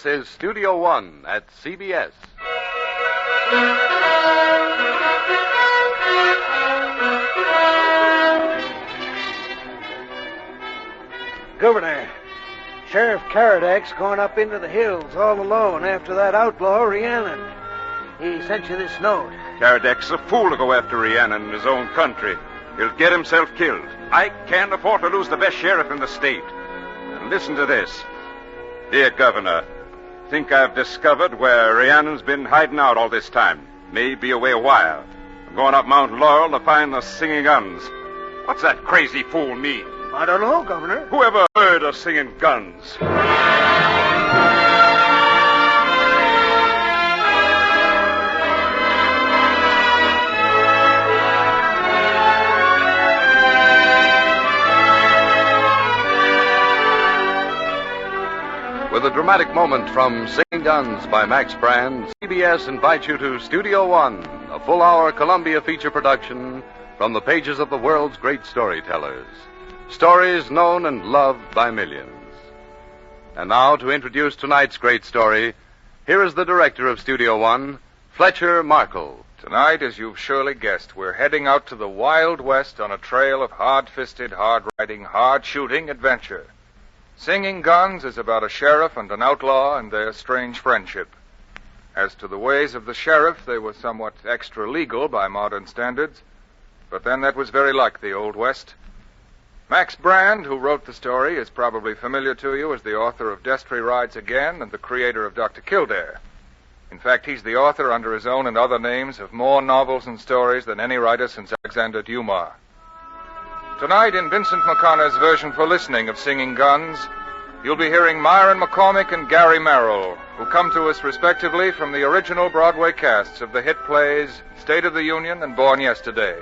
This is Studio One at CBS. Governor, Sheriff Karadak's going up into the hills all alone after that outlaw, Rhiannon. He sent you this note. Karadak's a fool to go after Rhiannon in his own country. He'll get himself killed. I can't afford to lose the best sheriff in the state. And listen to this. Dear Governor, think I've discovered where Rhiannon's been hiding out all this time. Maybe away a while. I'm going up Mount Laurel to find the singing guns. What's that crazy fool mean? I don't know, Governor. Who ever heard of singing guns? With a dramatic moment from Singing Guns by Max Brand, CBS invites you to Studio One, a full-hour Columbia feature production from the pages of the world's great storytellers. Stories known and loved by millions. And now, to introduce tonight's great story, here is the director of Studio One, Fletcher Markle. Tonight, as you've surely guessed, we're heading out to the Wild West on a trail of hard-fisted, hard-riding, hard-shooting adventure. Singing Guns is about a sheriff and an outlaw and their strange friendship. As to the ways of the sheriff, they were somewhat extra-legal by modern standards, but then that was very like the Old West. Max Brand, who wrote the story, is probably familiar to you as the author of Destry Rides Again and the creator of Dr. Kildare. In fact, he's the author under his own and other names of more novels and stories than any writer since Alexander Dumas. Tonight, in Vincent McConaughey's version for listening of Singing Guns, you'll be hearing Myron McCormick and Gary Merrill, who come to us respectively from the original Broadway casts of the hit plays State of the Union and Born Yesterday.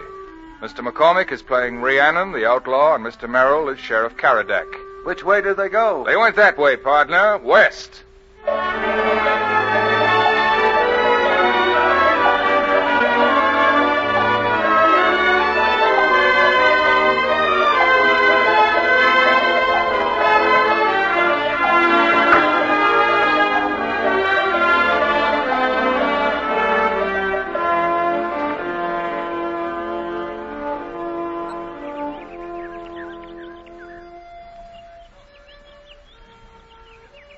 Mr. McCormick is playing Rhiannon, the outlaw, and Mr. Merrill is Sheriff Karadak. Which way did they go? They went that way, partner. West.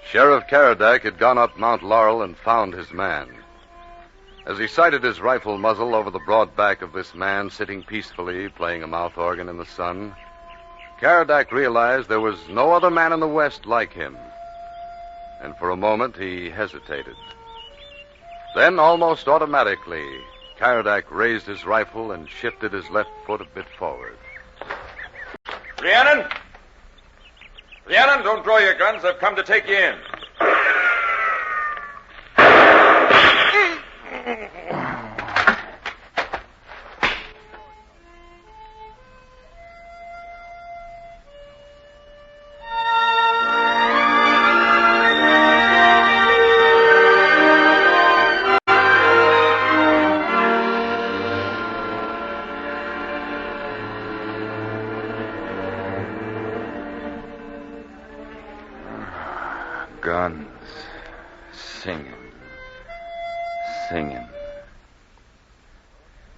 Sheriff Karadak had gone up Mount Laurel and found his man. As he sighted his rifle muzzle over the broad back of this man sitting peacefully playing a mouth organ in the sun, Karadak realized there was no other man in the West like him. And for a moment he hesitated. Then, almost automatically, Karadak raised his rifle and shifted his left foot a bit forward. Rhiannon! Rhiannon, don't draw your guns. I've come to take you in. Guns. Singing.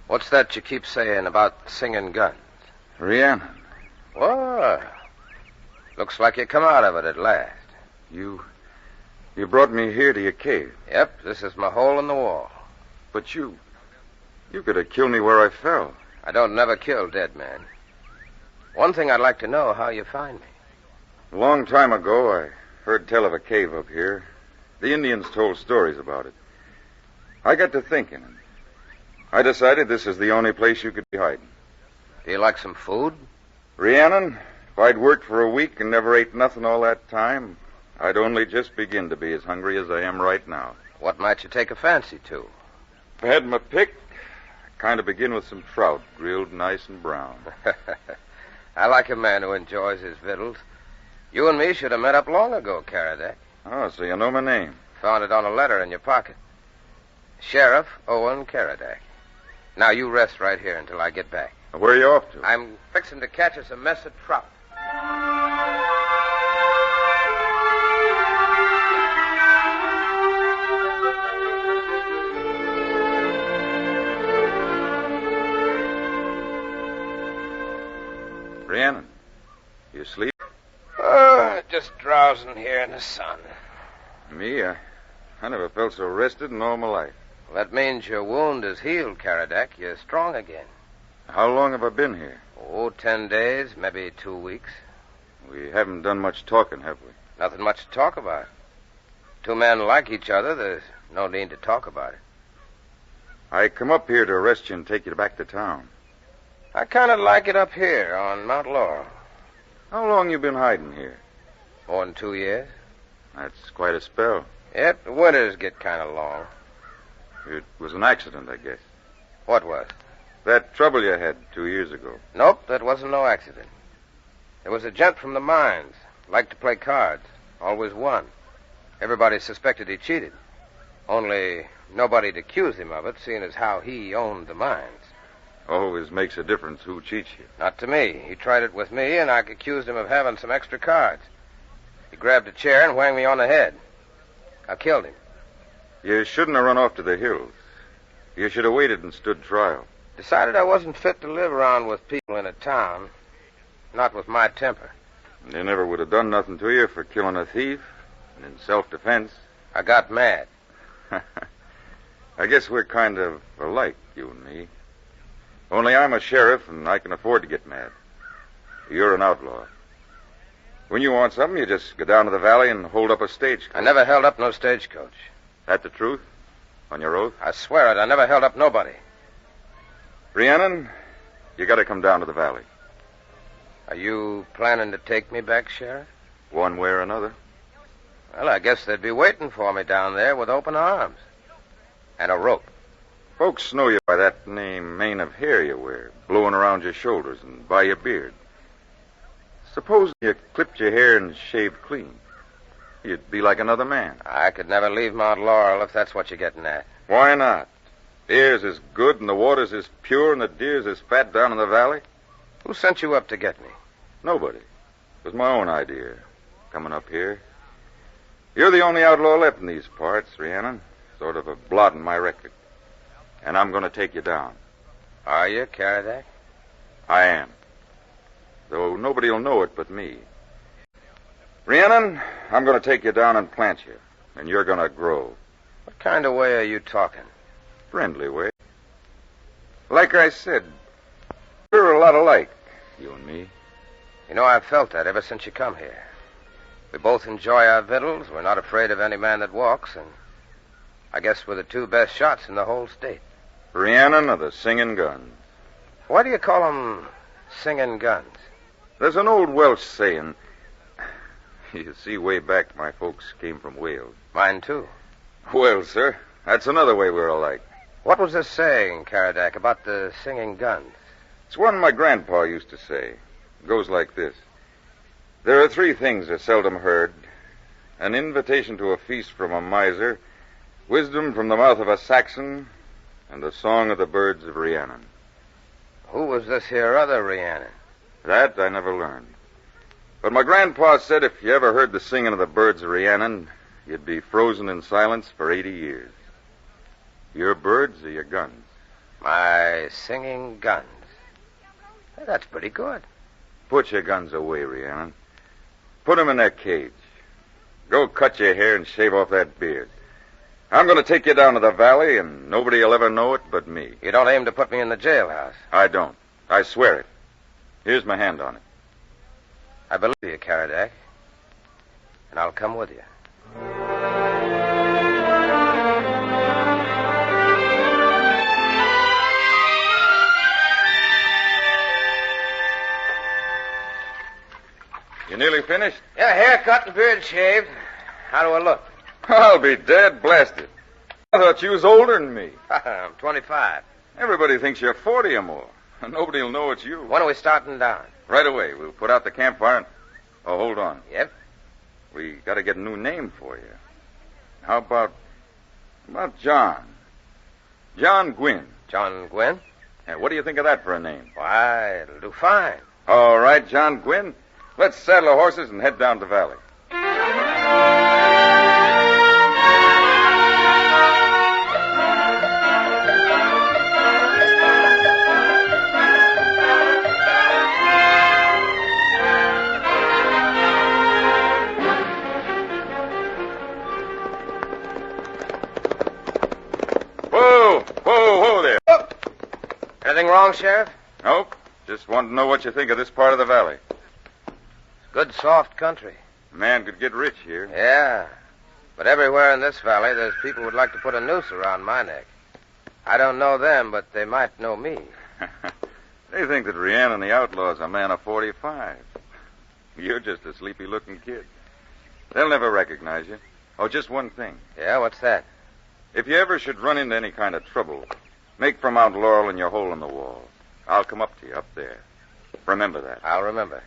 What's that you keep saying about singing guns? Rhiannon. Well, looks like you come out of it at last. You brought me here to your cave. Yep, this is my hole in the wall. But you could have killed me where I fell. I don't never kill dead men. One thing I'd like to know, how you find me. A long time ago, I heard tell of a cave up here. The Indians told stories about it. I got to thinking, and I decided this is the only place you could be hiding. Do you like some food? Rhiannon, if I'd worked for a week and never ate nothing all that time, I'd only just begin to be as hungry as I am right now. What might you take a fancy to? If I had my pick, I'd kind of begin with some trout, grilled nice and brown. I like a man who enjoys his victuals. You and me should have met up long ago, Karadak. Oh, so you know my name. Found it on a letter in your pocket. Sheriff Owen Karadak. Now, you rest right here until I get back. Where are you off to? I'm fixing to catch us a mess of trout. Rhiannon, you asleep? Oh, just drowsing here in the sun. Me? I never felt so rested in all my life. Well, that means your wound is healed, Karadak. You're strong again. How long have I been here? Oh, 10 days, maybe 2 weeks. We haven't done much talking, have we? Nothing much to talk about. Two men like each other, there's no need to talk about it. I come up here to arrest you and take you back to town. I kind of like it up here on Mount Laurel. How long you been hiding here? More than 2 years. That's quite a spell. Yep, the winters get kind of long. It was an accident, I guess. What was? That trouble you had 2 years ago. Nope, that wasn't no accident. There was a gent from the mines. Liked to play cards. Always won. Everybody suspected he cheated. Only nobody'd accuse him of it, seeing as how he owned the mines. Always makes a difference who cheats you. Not to me. He tried it with me, and I accused him of having some extra cards. He grabbed a chair and whanged me on the head. I killed him. You shouldn't have run off to the hills. You should have waited and stood trial. Decided I wasn't fit to live around with people in a town. Not with my temper. They never would have done nothing to you for killing a thief and in self-defense. I got mad. I guess we're kind of alike, you and me. Only I'm a sheriff, and I can afford to get mad. You're an outlaw. When you want something, you just go down to the valley and hold up a stagecoach. I never held up no stagecoach. That the truth? On your oath? I swear it. I never held up nobody. Rhiannon, you got to come down to the valley. Are you planning to take me back, Sheriff? One way or another. Well, I guess they'd be waiting for me down there with open arms. And a rope. Folks know you by that mane of hair you wear, blowing around your shoulders, and by your beard. Suppose you clipped your hair and shaved clean. You'd be like another man. I could never leave Mount Laurel if that's what you're getting at. Why not? The air's as good, and the water's as pure, and the deer's as fat down in the valley. Who sent you up to get me? Nobody. It was my own idea, coming up here. You're the only outlaw left in these parts, Rhiannon. Sort of a blot in my record. And I'm going to take you down. Are you, Karadak? I am. Though nobody will know it but me. Rhiannon, I'm going to take you down and plant you. And you're going to grow. What kind of way are you talking? Friendly way. Like I said, we're a lot alike, you and me. You know, I've felt that ever since you come here. We both enjoy our victuals. We're not afraid of any man that walks, and I guess we're the two best shots in the whole state. Rhiannon or the Singing Guns. Why do you call them Singing Guns? There's an old Welsh saying. You see, way back, my folks came from Wales. Mine, too. Well, sir, that's another way we're alike. What was this saying, Karadak, about the Singing Guns? It's one my grandpa used to say. It goes like this. There are 3 things are seldom heard. An invitation to a feast from a miser, wisdom from the mouth of a Saxon, and the song of the birds of Rhiannon. Who was this here other Rhiannon? That I never learned. But my grandpa said if you ever heard the singing of the birds of Rhiannon, you'd be frozen in silence for 80 years. Your birds or your guns? My Singing Guns. Hey, that's pretty good. Put your guns away, Rhiannon. Put 'em in their cage. Go cut your hair and shave off that beard. I'm going to take you down to the valley, and nobody will ever know it but me. You don't aim to put me in the jailhouse? I don't. I swear it. Here's my hand on it. I believe you, Karadak. And I'll come with you. You nearly finished? Yeah, haircut and beard shaved. How do I look? I'll be dead blasted. I thought you was older than me. I'm 25. Everybody thinks you're 40 or more. And nobody will know it's you. When are we starting down? Right away. We'll put out the campfire and... Oh, hold on. Yep. We got to get a new name for you. How about John? John Gwynn. John Gwynn? Yeah, what do you think of that for a name? Why, it'll do fine. All right, John Gwynn. Let's saddle our horses and head down the valley. Anything wrong, Sheriff? Nope. Just want to know what you think of this part of the valley. Good, soft country. A man could get rich here. Yeah. But everywhere in this valley, there's people who'd like to put a noose around my neck. I don't know them, but they might know me. They think that Rhiannon the outlaw's a man of 45. You're just a sleepy-looking kid. They'll never recognize you. Oh, just one thing. Yeah, what's that? If you ever should run into any kind of trouble, make for Mount Laurel in your hole in the wall. I'll come up to you up there. Remember that. I'll remember.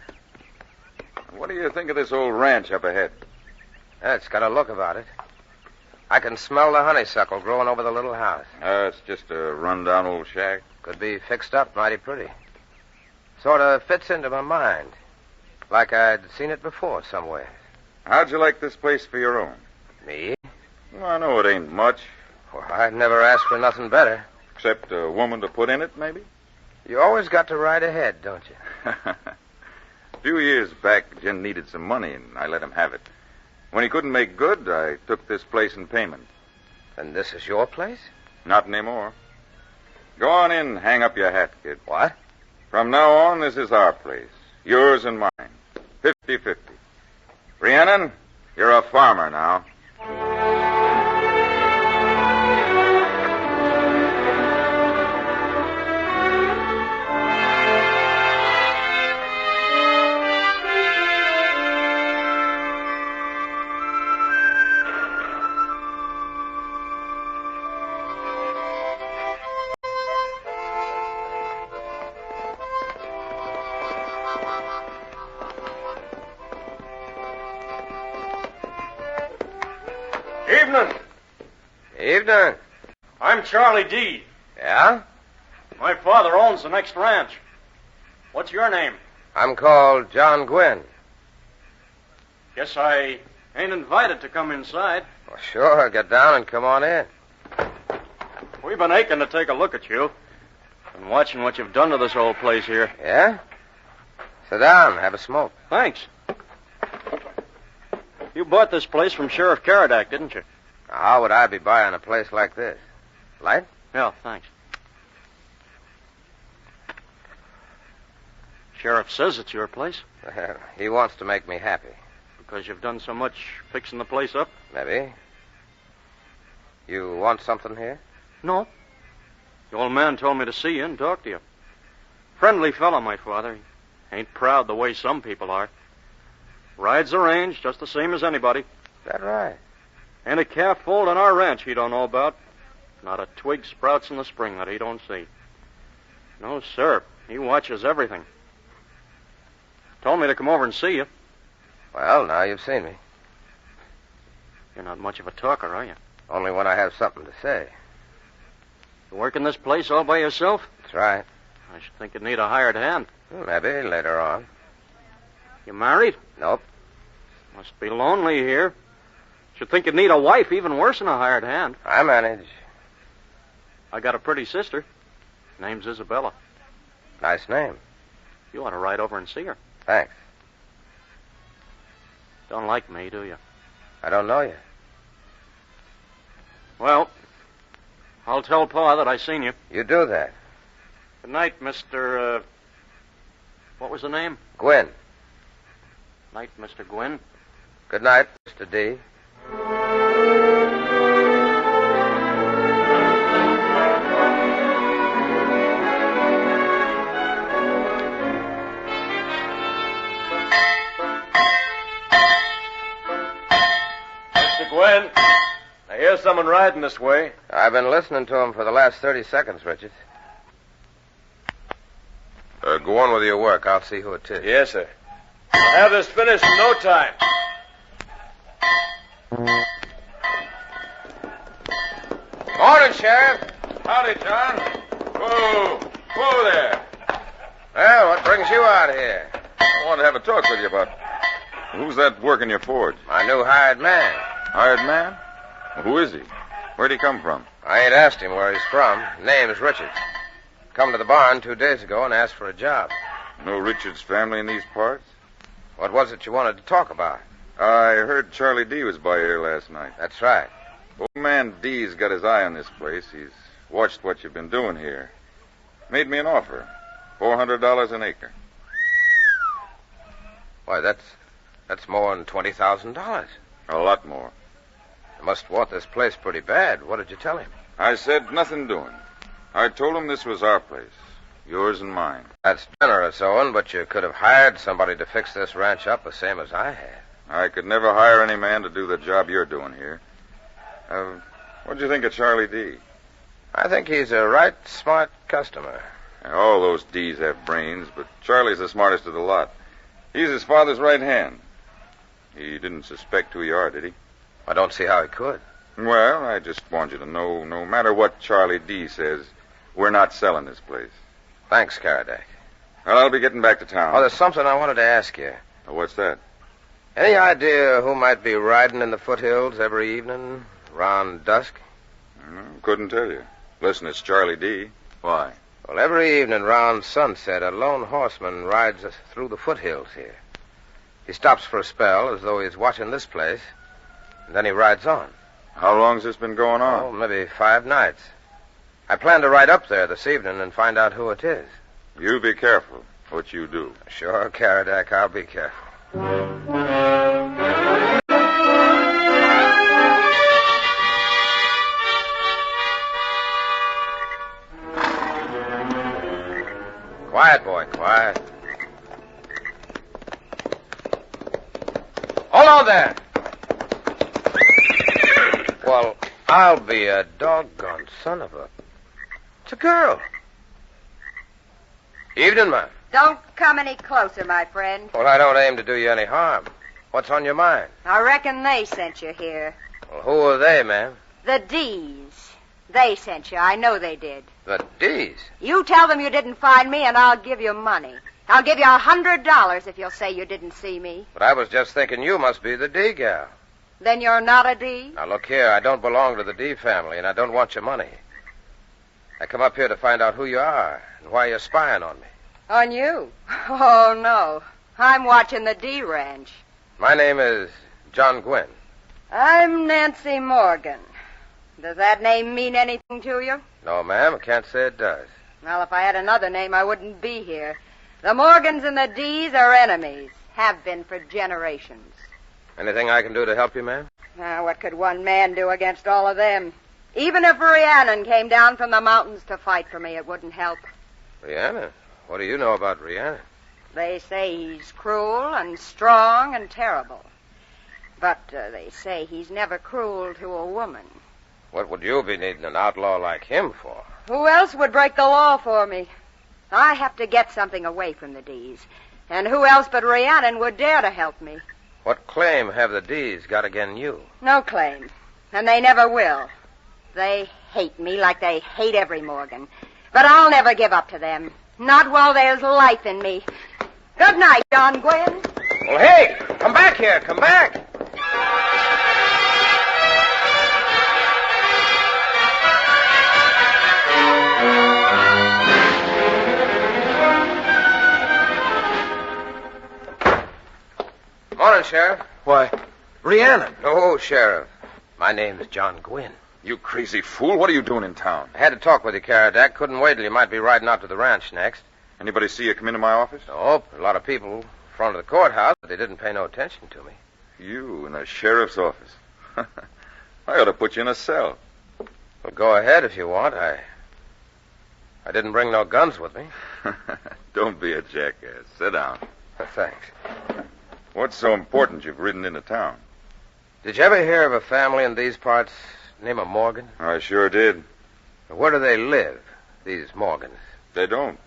What do you think of this old ranch up ahead? Yeah, it's got a look about it. I can smell the honeysuckle growing over the little house. It's just a run-down old shack. Could be fixed up mighty pretty. Sort of fits into my mind. Like I'd seen it before somewhere. How'd you like this place for your own? Me? Well, I know it ain't much. Well, I'd never asked for nothing better. Except a woman to put in it, maybe? You always got to ride ahead, don't you? A few years back, Jim needed some money, and I let him have it. When he couldn't make good, I took this place in payment. And this is your place? Not anymore. Go on in and hang up your hat, kid. What? From now on, this is our place. Yours and mine. 50-50. Rhiannon, you're a farmer now. Evening. Evening. I'm Charlie D. Yeah? My father owns the next ranch. What's your name? I'm called John Gwynn. Guess I ain't invited to come inside. Well, sure, get down and come on in. We've been aching to take a look at you. Been watching what you've done to this old place here. Yeah? Sit down, have a smoke. Thanks. You bought this place from Sheriff Caradak, didn't you? Now, how would I be buying a place like this? Light? Yeah, thanks. Sheriff says it's your place. Well, he wants to make me happy. Because you've done so much fixing the place up? Maybe. You want something here? No. The old man told me to see you and talk to you. Friendly fellow, my father. He ain't proud the way some people are. Rides the range just the same as anybody. Is that right? Ain't a calf foaled on our ranch he don't know about. Not a twig sprouts in the spring that he don't see. No, sir. He watches everything. Told me to come over and see you. Well, now you've seen me. You're not much of a talker, are you? Only when I have something to say. You work in this place all by yourself? That's right. I should think you'd need a hired hand. Maybe later on. You married? Nope. Must be lonely here. Should think you'd need a wife, even worse than a hired hand. I manage. I got a pretty sister. Name's Isabella. Nice name. You ought to ride over and see her. Thanks. Don't like me, do you? I don't know you. Well, I'll tell Pa that I seen you. You do that. Good night, Mr. What was the name? Gwynn. Night, Mr. Gwynn. Good night, Mr. D. Mr. Gwynn, I hear someone riding this way. I've been listening to him for the last 30 seconds, Richard. Go on with your work. I'll see who it is. Yes, sir. I'll have this finished in no time. Morning, Sheriff. Howdy, John. Whoa. Whoa there. Well, what brings you out here? I want to have a talk with you about... Who's that working your forge? My new hired man. Hired man? Well, who is he? Where'd he come from? I ain't asked him where he's from. Name's Richards. Come to the barn 2 days ago and asked for a job. No Richards family in these parts? What was it you wanted to talk about? I heard Charlie D was by here last night. That's right. Old man D's got his eye on this place. He's watched what you've been doing here. Made me an offer. $400 an acre. Why, that's more than $20,000. A lot more. You must want this place pretty bad. What did you tell him? I said nothing doing. I told him this was our place. Yours and mine. That's generous, Owen, but you could have hired somebody to fix this ranch up the same as I had. I could never hire any man to do the job you're doing here. What'd you think of Charlie D? I think he's a right smart customer. All those D's have brains, but Charlie's the smartest of the lot. He's his father's right hand. He didn't suspect who you are, did he? I don't see how he could. Well, I just want you to know, no matter what Charlie D says, we're not selling this place. Thanks, Karadak. Well, I'll be getting back to town. Oh, there's something I wanted to ask you. What's that? Any idea who might be riding in the foothills every evening, around dusk? Couldn't tell you. Listen, it's Charlie D. Why? Well, every evening round sunset, a lone horseman rides through the foothills here. He stops for a spell, as though he's watching this place, and then he rides on. How long's this been going on? Oh, maybe 5 nights. I plan to ride up there this evening and find out who it is. You be careful what you do. Sure, Karadak, I'll be careful. Quiet, boy, quiet. Hold on there. Well, I'll be a doggone son of a... It's a girl. Evening, ma'am. Don't come any closer, my friend. Well, I don't aim to do you any harm. What's on your mind? I reckon they sent you here. Well, who are they, ma'am? The D's. They sent you. I know they did. The D's? You tell them you didn't find me, and I'll give you money. I'll give you $100 if you'll say you didn't see me. But I was just thinking you must be the D gal. Then you're not a D? Now, look here. I don't belong to the D family, and I don't want your money. I come up here to find out who you are and why you're spying on me. On you? Oh, no. I'm watching the D ranch. My name is John Gwynn. I'm Nancy Morgan. Does that name mean anything to you? No, ma'am. I can't say it does. Well, if I had another name, I wouldn't be here. The Morgans and the D's are enemies. Have been for generations. Anything I can do to help you, ma'am? Now, what could one man do against all of them? Even if Rhiannon came down from the mountains to fight for me, it wouldn't help. Rhiannon? What do you know about Rhiannon? They say he's cruel and strong and terrible. But they say he's never cruel to a woman. What would you be needing an outlaw like him for? Who else would break the law for me? I have to get something away from the D's. And who else but Rhiannon would dare to help me? What claim have the D's got against you? No claim. And they never will. They hate me like they hate every Morgan. But I'll never give up to them. Not while there's life in me. Good night, John Gwynn. Well, hey, come back here. Come back. Morning, Sheriff. Why, Rhiannon. No, Sheriff. My name's John Gwynn. You crazy fool. What are you doing in town? I had to talk with you, Karadak. Couldn't wait till you might be riding out to the ranch next. Anybody see you come into my office? Nope. A lot of people in front of the courthouse, but they didn't pay no attention to me. You in the sheriff's office. I ought to put you in a cell. Well, go ahead if you want. I didn't bring no guns with me. Don't be a jackass. Sit down. Thanks. What's so important you've ridden into town? Did you ever hear of a family in these parts named Morgan? I sure did. Where do they live, these Morgans? They don't.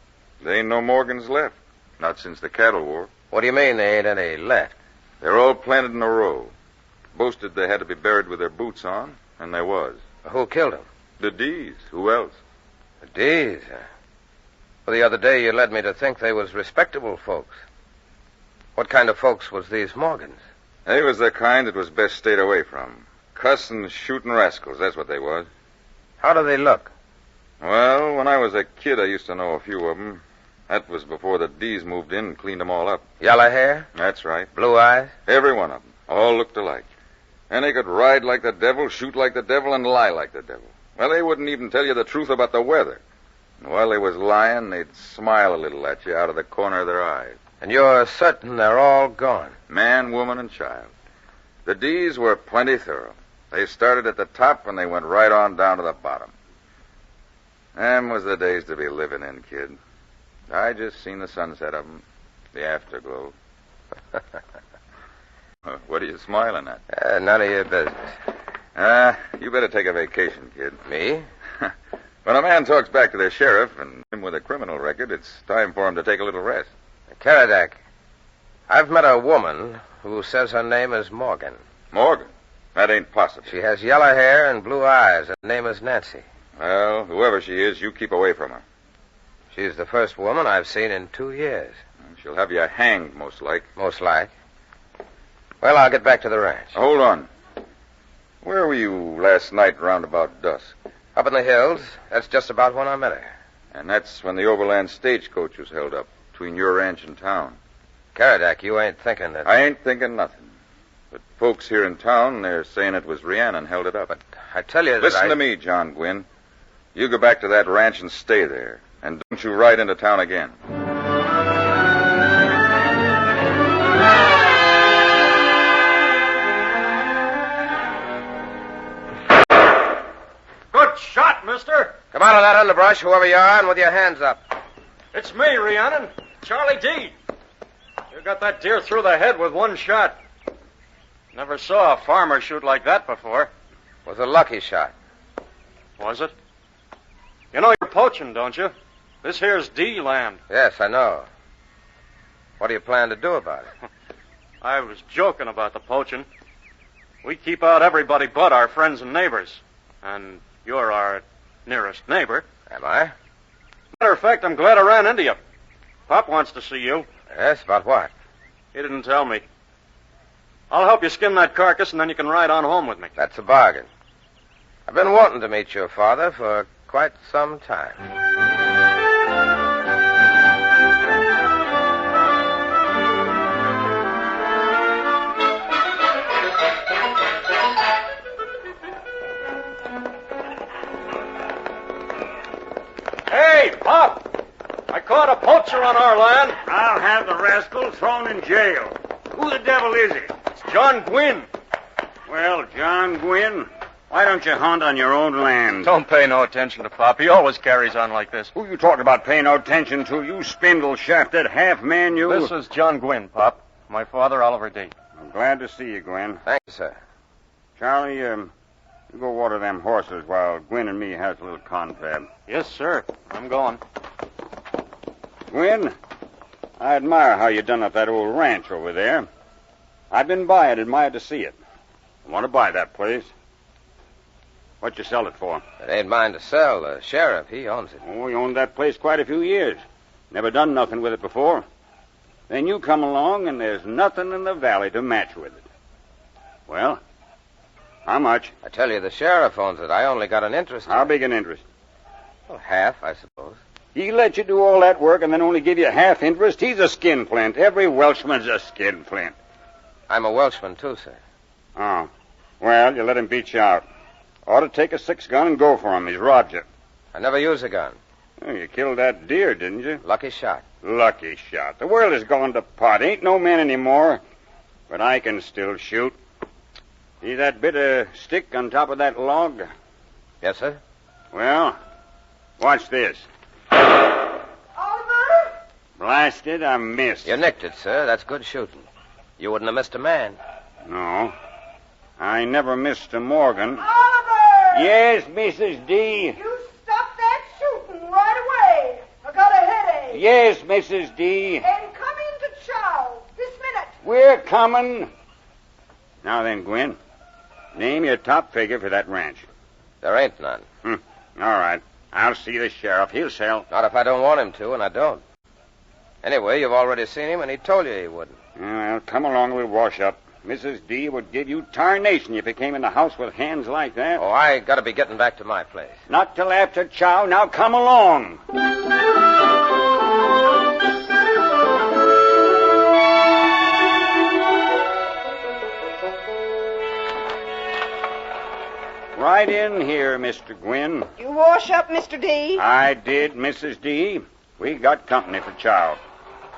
There ain't no Morgans left. Not since the cattle war. What do you mean there ain't any left? They're all planted in a row. Boasted they had to be buried with their boots on, and they was. Who killed them? The D's. Who else? The D's? Well, the other day you led me to think they was respectable folks. What kind of folks was these Morgans? They was the kind that was best stayed away from. Cussin', shootin' rascals, that's what they was. How do they look? Well, when I was a kid, I used to know a few of them. That was before the D's moved in and cleaned them all up. Yellow hair? That's right. Blue eyes? Every one of them. All looked alike. And they could ride like the devil, shoot like the devil, and lie like the devil. Well, they wouldn't even tell you the truth about the weather. And while they was lying, they'd smile a little at you out of the corner of their eyes. And you're certain they're all gone? Man, woman, and child. The D's were plenty thorough. They started at the top and they went right on down to the bottom. Them was the days to be living in, kid. I just seen the sunset of 'em, the afterglow. What are you smiling at? None of your business. You better take a vacation, kid. Me? When a man talks back to the sheriff and him with a criminal record, it's time for him to take a little rest. Karadak, I've met a woman who says her name is Morgan. Morgan? That ain't possible. She has yellow hair and blue eyes. Her name is Nancy. Well, whoever she is, you keep away from her. She's the first woman I've seen in 2 years. She'll have you hanged, most like. Most like. Well, I'll get back to the ranch. Hold on. Where were you last night round about dusk? Up in the hills. That's just about when I met her. And that's when the overland stagecoach was held up between your ranch and town. Karadak, you ain't thinking that... I ain't thinking nothing. But folks here in town, they're saying it was Rhiannon held it up. But I tell you that Listen to me, John Gwynn. You go back to that ranch and stay there. And don't you ride into town again. Good shot, mister. Come out of that underbrush, whoever you are, and with your hands up. It's me, Rhiannon. Charlie D. You got that deer through the head with one shot. Never saw a farmer shoot like that before. It was a lucky shot. Was it? You know you're poaching, don't you? This here's D land. Yes, I know. What do you plan to do about it? I was joking about the poaching. We keep out everybody but our friends and neighbors. And you're our nearest neighbor. Am I? Matter of fact, I'm glad I ran into you. Pop wants to see you. Yes, about what? He didn't tell me. I'll help you skin that carcass, and then you can ride on home with me. That's a bargain. I've been wanting to meet your father for quite some time. Hey, Pop! I caught a poacher on our land. I'll have the rascal thrown in jail. Who the devil is he? It's John Gwynn. Well, John Gwynn, why don't you hunt on your own land? Don't pay no attention to Pop. He always carries on like this. Who you talking about paying no attention to? You spindle-shafted half-man, you. This is John Gwynn, Pop. My father, Oliver D. I'm glad to see you, Gwynn. Thank you, sir. Charlie, you go water them horses while Gwynn and me has a little confab. Yes, sir. I'm going. Gwynn, I admire how you done up that old ranch over there. I've been by it, admired to see it. I want to buy that place. What you sell it for? It ain't mine to sell. The sheriff, he owns it. Oh, he owned that place quite a few years. Never done nothing with it before. Then you come along, and there's nothing in the valley to match with it. Well, how much? I tell you, the sheriff owns it. I only got an interest in How it. big an interest? Well, half, I suppose. He let you do all that work and then only give you half interest? He's a skinflint. Every Welshman's a skinflint. I'm a Welshman, too, sir. Oh. Well, you let him beat you out. Ought to take a 6-gun and go for him. He's robbed you. I never use a gun. Oh, you killed that deer, didn't you? Lucky shot. Lucky shot. The world has gone to pot. Ain't no man anymore. But I can still shoot. See that bit of stick on top of that log? Yes, sir? Well, watch this. Oliver? Blasted, I missed. You nicked it, sir. That's good shooting. You wouldn't have missed a man. No. I never missed a Morgan. Oliver! Yes, Mrs. D. You stop that shooting right away. I got a headache. Yes, Mrs. D. And come in to chow. This minute. We're coming. Now then, Gwynn, name your top figure for that ranch. There ain't none. All right. I'll see the sheriff. He'll sell. Not if I don't want him to, and I don't. Anyway, you've already seen him, and he told you he wouldn't. Well, come along. We'll wash up. Mrs. D would give you tarnation if you came in the house with hands like that. Oh, I gotta be getting back to my place. Not till after chow. Now come along. Right in here, Mr. Gwynn. You wash up, Mr. D? I did, Mrs. D. We got company for chow.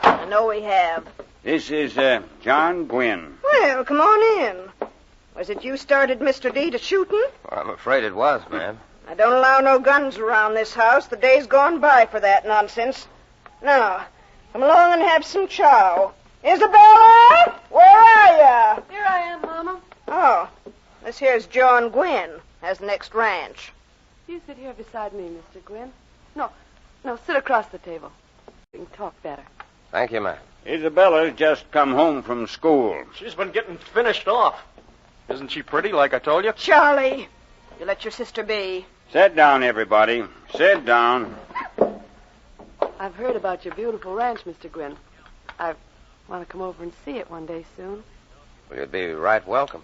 I know we have. This is John Gwynn. Well, come on in. Was it you started Mr. D to shooting? Well, I'm afraid it was, ma'am. I don't allow no guns around this house. The day's gone by for that nonsense. Now, come along and have some chow. Isabella, where are you? Here I am, Mama. Oh, this here's John Gwynn. Has the next ranch. You sit here beside me, Mr. Gwynn. No, sit across the table. We can talk better. Thank you, ma'am. Isabella's just come home from school. She's been getting finished off. Isn't she pretty, like I told you? Charlie, you let your sister be. Sit down, everybody. Sit down. I've heard about your beautiful ranch, Mr. Gwynn. I want to come over and see it one day soon. Well, you'd be right welcome.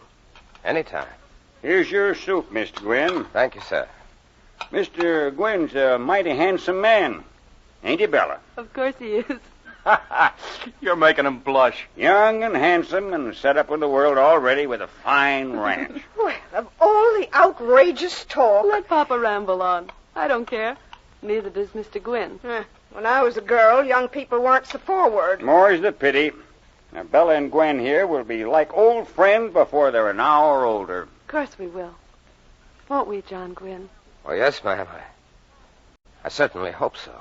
Anytime. Here's your soup, Mr. Gwynn. Thank you, sir. Mr. Gwynn's a mighty handsome man. Ain't he, Bella? Of course he is. You're making him blush. Young and handsome and set up in the world already with a fine ranch. Well, of all the outrageous talk. Let Papa ramble on. I don't care. Neither does Mr. Gwynn. When I was a girl, young people weren't so forward. More's the pity. Now, Bella and Gwen here will be like old friends before they're an hour older. Of course we will. Won't we, John Gwynn? Oh, yes, ma'am. I certainly hope so.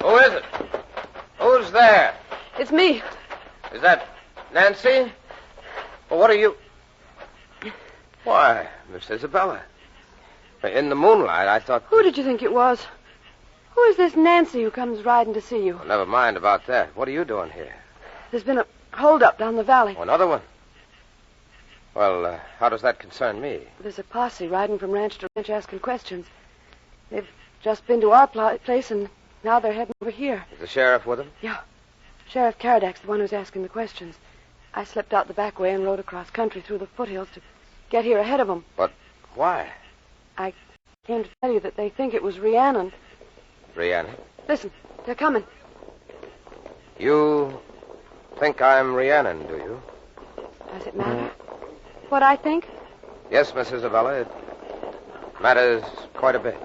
Who is it? Who's there? It's me. Is that Nancy? Well, what are you... Why, Miss Isabella. In the moonlight, I thought... Who did you think it was? Who is this Nancy who comes riding to see you? Well, never mind about that. What are you doing here? There's been a holdup down the valley. Oh, another one? Well, how does that concern me? There's a posse riding from ranch to ranch asking questions. They've just been to our place, and now they're heading over here. Is the sheriff with them? Yeah. Sheriff Karadak's the one who's asking the questions. I slipped out the back way and rode across country through the foothills to get here ahead of them. But why? I came to tell you that they think it was Rhiannon. Rhiannon? Listen, they're coming. You think I'm Rhiannon, do you? Does it matter what I think? Yes, Miss Isabella, it matters quite a bit.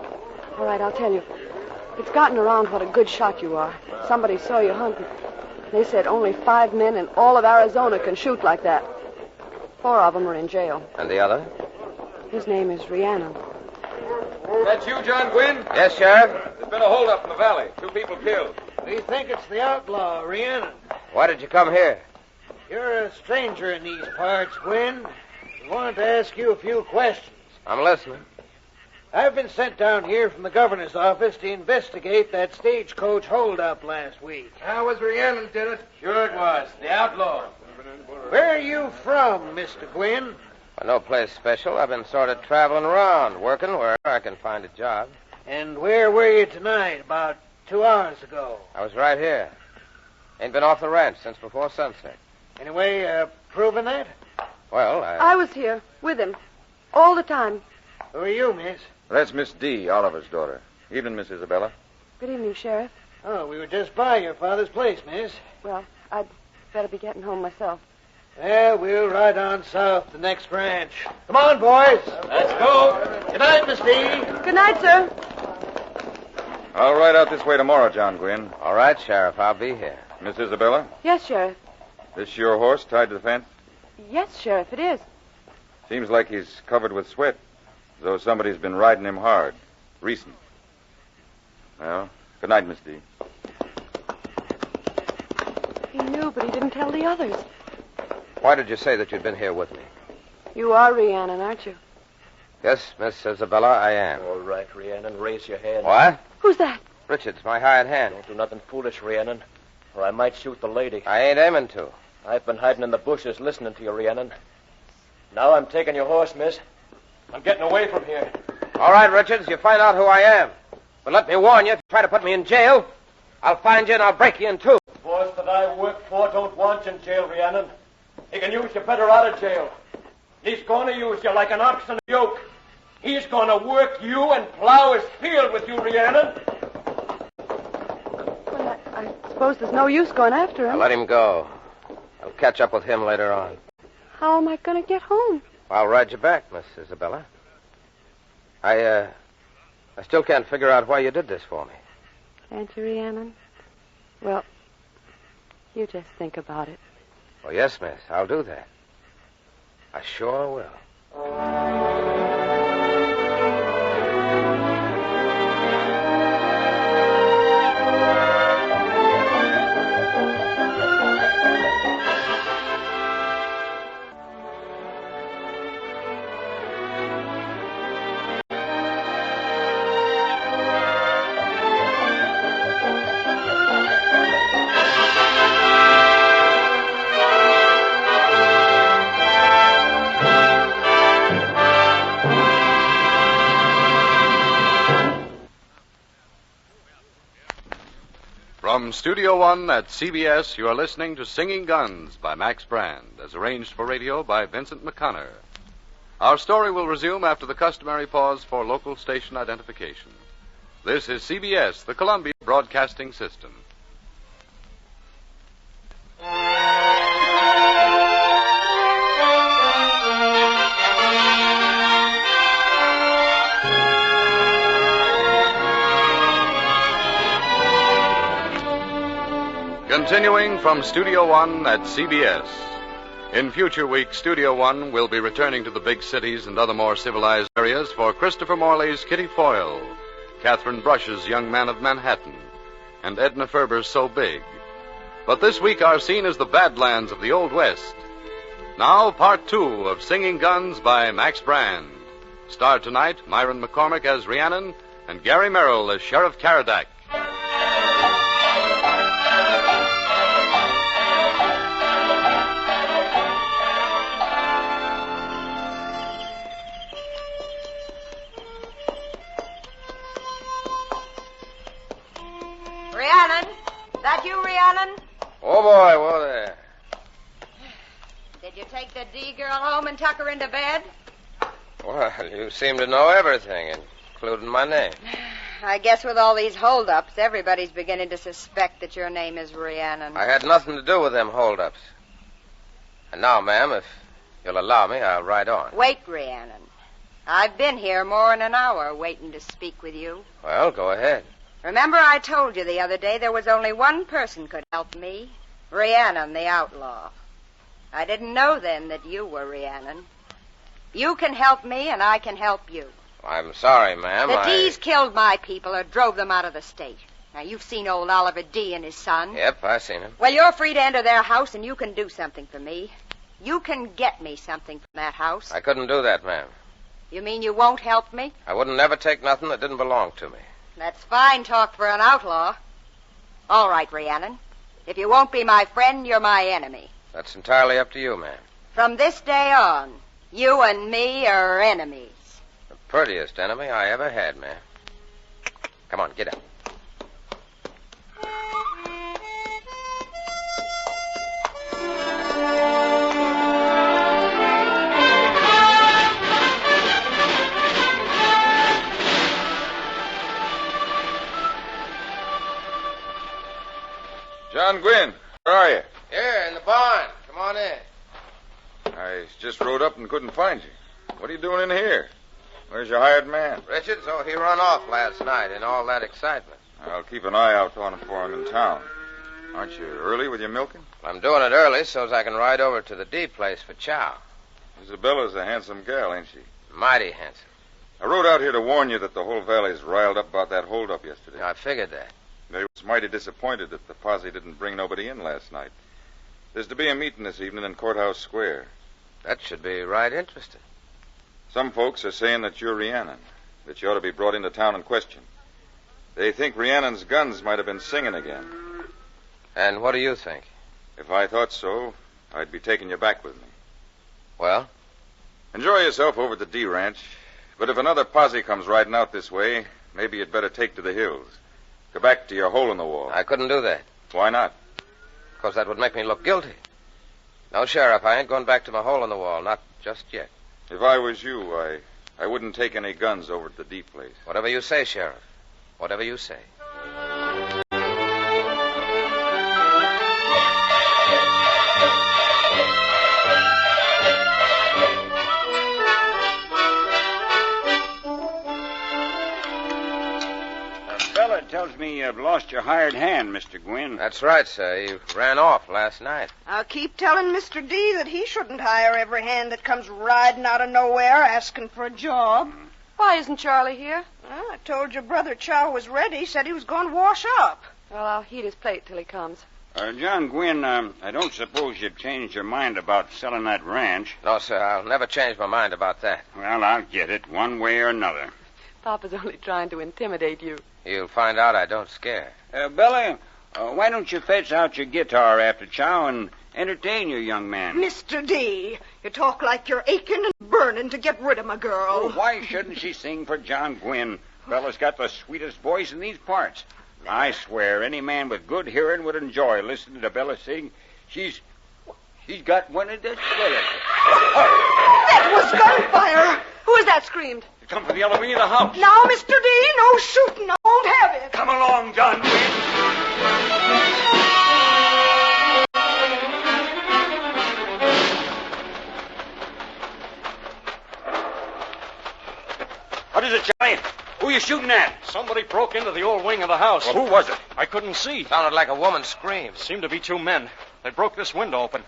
All right, I'll tell you. It's gotten around what a good shot you are. Somebody saw you hunting. They said only 5 men in all of Arizona can shoot like that. 4 of them are in jail. And the other? His name is Rhiannon. That's you, John Gwynn? Yes, Sheriff? There's been a holdup in the valley. 2 people killed. We think it's the outlaw, Rhiannon. Why did you come here? You're a stranger in these parts, Gwynn. We wanted to ask you a few questions. I'm listening. I've been sent down here from the governor's office to investigate that stagecoach holdup last week. How was Rhiannon did it? Sure it was. The outlaw. Where are you from, Mr. Gwynn? Well, no place special. I've been sort of traveling around, working wherever I can find a job. And where were you tonight, about 2 hours ago? I was right here. Ain't been off the ranch since before sunset. Anyway, proving that? Well, I was here with him all the time. Who are you, miss? That's Miss D, Oliver's daughter. Evening, Miss Isabella. Good evening, Sheriff. Oh, we were just by your father's place, miss. Well, I'd better be getting home myself. Well, we'll ride on south to the next ranch. Come on, boys. Let's go. Good night, Miss D. Good night, sir. I'll ride out this way tomorrow, John Gwynn. all right, Sheriff, I'll be here. Miss Isabella, Yes, Sheriff. this your horse tied to the fence? Yes, Sheriff, it is. Seems like he's covered with sweat, as though somebody's been riding him hard. Recent. Well, good night, Miss D. He knew, but he didn't tell the others. Why did you say that you'd been here with me? You are Rhiannon, aren't you? Yes, Miss Isabella, I am. All right, Rhiannon, raise your hand. What? Who's that? Richards, my hired hand. Don't do nothing foolish, Rhiannon, or I might shoot the lady. I ain't aiming to. I've been hiding in the bushes listening to you, Rhiannon. Now I'm taking your horse, miss. I'm getting away from here. All right, Richards, you find out who I am. But let me warn you, if you try to put me in jail, I'll find you and I'll break you in two. The boys that I work for don't want you in jail, Rhiannon. He can use you better out of jail. He's going to use you like an ox in a yoke. He's going to work you and plow his field with you, Rhiannon. Well, I suppose there's no use going after him. Now let him go. I'll catch up with him later on. How am I going to get home? I'll ride you back, Miss Isabella. I still can't figure out why you did this for me. Can't you, Rhiannon? Well, you just think about it. Oh, yes, miss. I'll do that. I sure will. From Studio One at CBS, you are listening to Singing Guns by Max Brand, as arranged for radio by Vincent McConnor. Our story will resume after the customary pause for local station identification. This is CBS, the Columbia Broadcasting System. Continuing from Studio One at CBS. In future weeks, Studio One will be returning to the big cities and other more civilized areas for Christopher Morley's Kitty Foyle, Catherine Brush's Young Man of Manhattan, and Edna Ferber's So Big. But this week our scene is the Badlands of the Old West. Now, part 2 of Singing Guns by Max Brand. Star tonight, Myron McCormick as Rhiannon and Gary Merrill as Sheriff Caradoc. Rhiannon? That you, Rhiannon? Oh, boy, whoa there. Did you take the D girl home and tuck her into bed? Well, you seem to know everything, including my name. I guess with all these holdups, everybody's beginning to suspect that your name is Rhiannon. I had nothing to do with them holdups. And now, ma'am, if you'll allow me, I'll ride on. Wait, Rhiannon. I've been here more than an hour waiting to speak with you. Well, go ahead. Remember I told you the other day there was only one person could help me? Rhiannon, the outlaw. I didn't know then that you were Rhiannon. You can help me, and I can help you. I'm sorry, ma'am. The D's killed my people or drove them out of the state. Now, you've seen old Oliver D. and his son. Yep, I've seen him. Well, you're free to enter their house, and you can do something for me. You can get me something from that house. I couldn't do that, ma'am. You mean you won't help me? I wouldn't never take nothing that didn't belong to me. That's fine talk for an outlaw. All right, Rhiannon. If you won't be my friend, you're my enemy. That's entirely up to you, ma'am. From this day on, you and me are enemies. The prettiest enemy I ever had, ma'am. Come on, get up. John Gwynn, where are you? Here, in the barn. Come on in. I just rode up and couldn't find you. What are you doing in here? Where's your hired man? Richards? Oh, he run off last night in all that excitement. I'll keep an eye out on him for him in town. Aren't you early with your milking? I'm doing it early so as I can ride over to the D place for chow. Isabella's a handsome gal, ain't she? Mighty handsome. I rode out here to warn you that the whole valley's riled up about that holdup yesterday. I figured that. They was mighty disappointed that the posse didn't bring nobody in last night. There's to be a meeting this evening in Courthouse Square. That should be right interesting. Some folks are saying that you're Rhiannon, that you ought to be brought into town and questioned. They think Rhiannon's guns might have been singing again. And what do you think? If I thought so, I'd be taking you back with me. Well? Enjoy yourself over at the D Ranch. But if another posse comes riding out this way, maybe you'd better take to the hills. Go back to your hole in the wall. I couldn't do that. Why not? Because that would make me look guilty. No, Sheriff, I ain't going back to my hole in the wall. Not just yet. If I was you, I wouldn't take any guns over to the D place. Whatever you say, Sheriff. Whatever you say. Fella tells me you've lost your hired hand, Mr. Gwynn. That's right, sir. He ran off last night. I'll keep telling Mr. D that he shouldn't hire every hand that comes riding out of nowhere asking for a job. Why isn't Charlie here? Well, I told your brother Chow was ready. He said he was going to wash up. Well, I'll heat his plate till he comes. John Gwynn, I don't suppose you've changed your mind about selling that ranch. No, sir. I'll never change my mind about that. Well, I'll get it one way or another. Papa's only trying to intimidate you. You'll find out I don't scare. Bella, why don't you fetch out your guitar after Chow and entertain your young man? Mr. D, you talk like you're aching and burning to get rid of my girl. Oh, why shouldn't she sing for John Gwynn? Bella's got the sweetest voice in these parts. I swear any man with good hearing would enjoy listening to Bella sing. She's got one of the sweetest. That was gunfire. Who is that screamed? You come from the other wing of the house. Now, Mr. D, no shooting. I won't have it. Come along, John Gwynn. What is it, Charlie? Who are you shooting at? Somebody broke into the old wing of the house. Well, who was it? I couldn't see. Sounded like a woman's scream. Seemed to be two men. They broke this window open.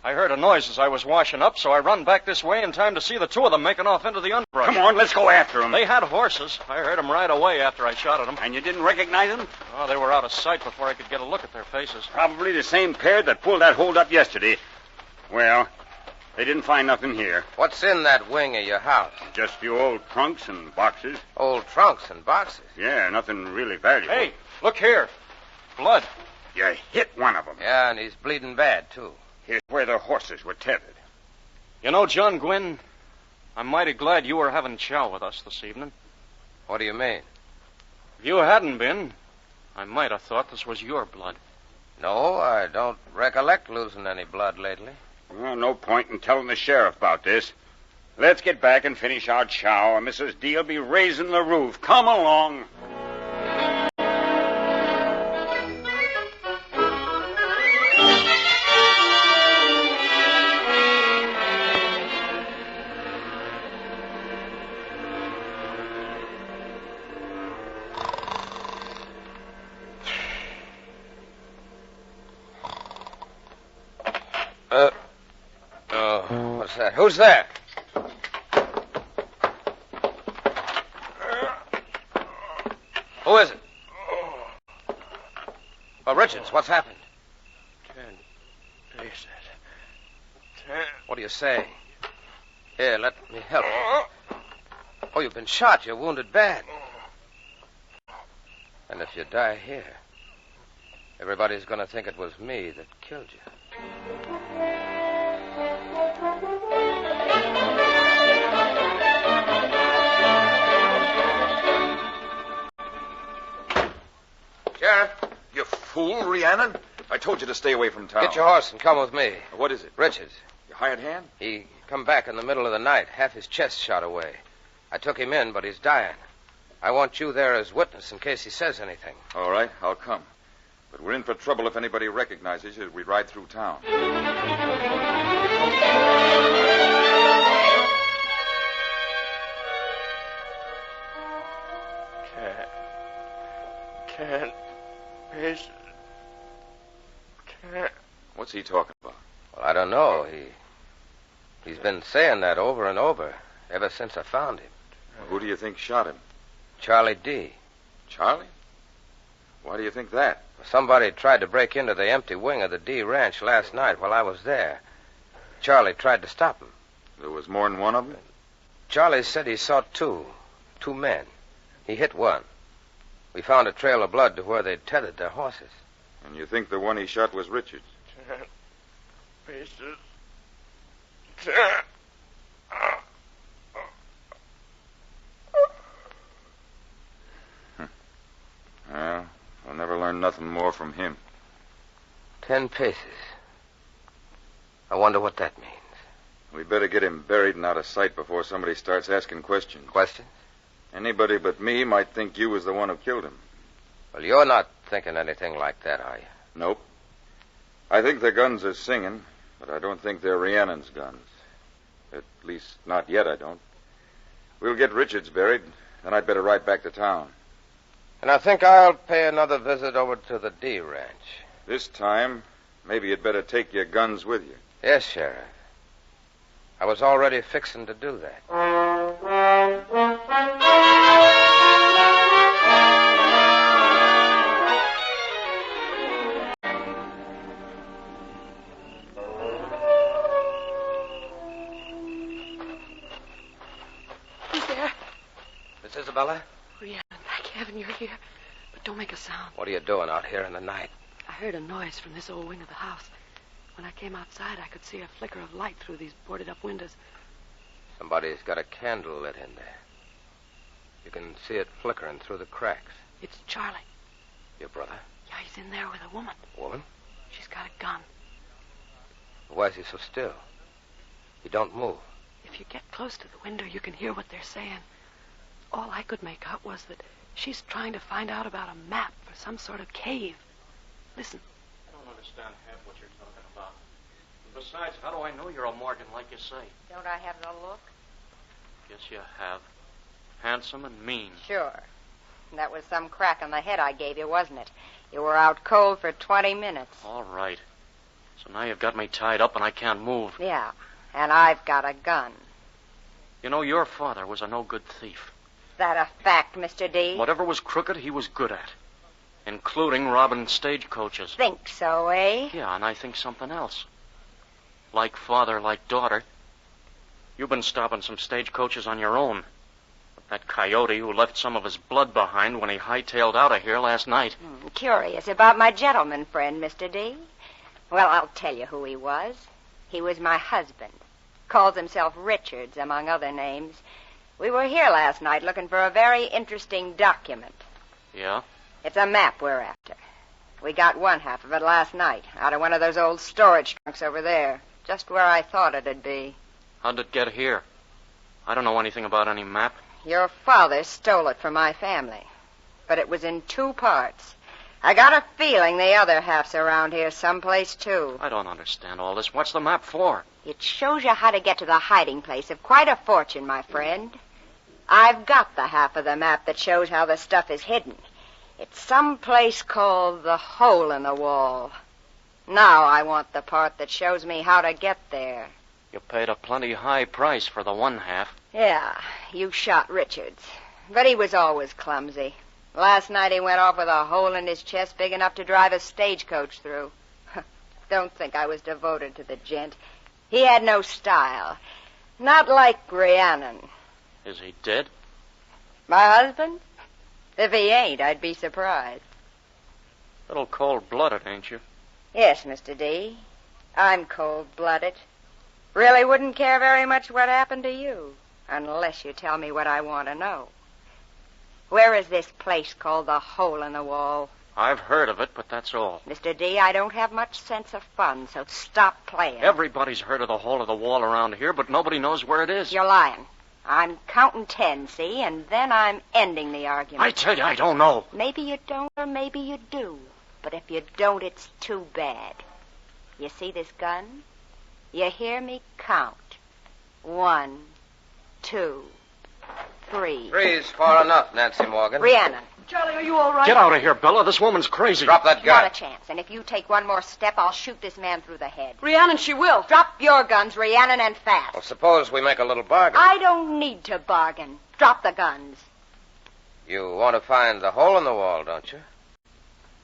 I heard a noise as I was washing up, so I run back this way in time to see the two of them making off into the underbrush. Come on, let's go after them. They had horses. I heard them right away after I shot at them. And you didn't recognize them? Oh, they were out of sight before I could get a look at their faces. Probably the same pair that pulled that hold up yesterday. Well, they didn't find nothing here. What's in that wing of your house? Just a few old trunks and boxes. Old trunks and boxes. Yeah, nothing really valuable. Hey, look here. Blood. You hit one of them. Yeah, and he's bleeding bad, too. Here's where the horses were tethered. You know, John Gwynn, I'm mighty glad you were having chow with us this evening. What do you mean? If you hadn't been, I might have thought this was your blood. No, I don't recollect losing any blood lately. Well, no point in telling the sheriff about this. Let's get back and finish our chow, or Mrs. D will be raising the roof. Come along. What's that? Who's there? Who is it? Well, Richards, what's happened? 10 paces. What do you say? Here, let me help you. Oh, you've been shot. You're wounded bad. And if you die here, everybody's going to think it was me that killed you. Sheriff. You fool, Rhiannon. I told you to stay away from town. Get your horse and come with me. What is it? Richards. Your hired hand? He come back in the middle of the night, half his chest shot away. I took him in, but he's dying. I want you there as witness in case he says anything. All right, I'll come. But we're in for trouble if anybody recognizes you as we ride through town. Ten paces. What's he talking about? Well, I don't know. He's been saying that over and over ever since I found him. Who do you think shot him? Charlie D. Charlie? Why do you think that? Somebody tried to break into the empty wing of the D ranch last night while I was there. Charlie tried to stop him. There was more than one of them? Charlie said he saw two men. He hit one. We found a trail of blood to where they'd tethered their horses. And you think the one he shot was Richards? 10 paces. Well, I'll never learn nothing more from him. 10 paces. I wonder what that means. We better get him buried and out of sight before somebody starts asking questions. Questions? Anybody but me might think you was the one who killed him. Well, you're not thinking anything like that, are you? Nope. I think the guns are singing, but I don't think they're Rhiannon's guns. At least, not yet, I don't. We'll get Richards buried, then I'd better ride back to town. And I think I'll pay another visit over to the D Ranch. This time, maybe you'd better take your guns with you. Yes, Sheriff. I was already fixing to do that. Who's there? Miss Isabella? Rhiannon, thank heaven you're here. But don't make a sound. What are you doing out here in the night? I heard a noise from this old wing of the house. When I came outside, I could see a flicker of light through these boarded-up windows. Somebody's got a candle lit in there. You can see it flickering through the cracks. It's Charlie. Your brother? Yeah, he's in there with a woman. Woman? She's got a gun. Why is he so still? He don't move. If you get close to the window, you can hear what they're saying. All I could make out was that she's trying to find out about a map for some sort of cave. Listen. I don't understand half what you're talking about. And besides, how do I know you're a Morgan like you say? Don't I have the look? Yes, you have. Handsome and mean. Sure. That was some crack on the head I gave you, wasn't it? You were out cold for 20 minutes. All right. So now you've got me tied up and I can't move. Yeah, and I've got a gun. You know, your father was a no-good thief. Is that a fact, Mr. D? Whatever was crooked, he was good at. Including robbing stagecoaches. Think so, eh? Yeah, and I think something else. Like father, like daughter. You've been stopping some stagecoaches on your own. But that coyote who left some of his blood behind when he hightailed out of here last night. Curious about my gentleman friend, Mr. D. Well, I'll tell you who he was. He was my husband. Calls himself Richards, among other names. We were here last night looking for a very interesting document. Yeah? It's a map we're after. We got one half of it last night, out of one of those old storage trunks over there, just where I thought it'd be. How'd it get here? I don't know anything about any map. Your father stole it from my family, but it was in 2 parts. I got a feeling the other half's around here someplace, too. I don't understand all this. What's the map for? It shows you how to get to the hiding place of quite a fortune, my friend. I've got the half of the map that shows how the stuff is hidden. It's some place called the Hole in the Wall. Now I want the part that shows me how to get there. You paid a plenty high price for the one half. Yeah, you shot Richards. But he was always clumsy. Last night he went off with a hole in his chest big enough to drive a stagecoach through. Don't think I was devoted to the gent. He had no style. Not like Rhiannon. Is he dead? My husband? If he ain't, I'd be surprised. Little cold-blooded, ain't you? Yes, Mr. D. I'm cold-blooded. Really wouldn't care very much what happened to you, unless you tell me what I want to know. Where is this place called the Hole in the Wall? I've heard of it, but that's all. Mr. D, I don't have much sense of fun, so stop playing. Everybody's heard of the Hole of the Wall around here, but nobody knows where it is. You're lying. I'm counting 10, see, and then I'm ending the argument. I tell you, I don't know. Maybe you don't, or maybe you do. But if you don't, it's too bad. You see this gun? You hear me count. 1, 2, 3. 3's far enough, Nancy Morgan. Rhiannon. Charlie, are you all right? Get out of here, Bella. This woman's crazy. Drop that gun. Not a chance. And if you take one more step, I'll shoot this man through the head. Rhiannon, she will. Drop your guns, Rhiannon, and fast. Well, suppose we make a little bargain. I don't need to bargain. Drop the guns. You want to find the hole in the wall, don't you?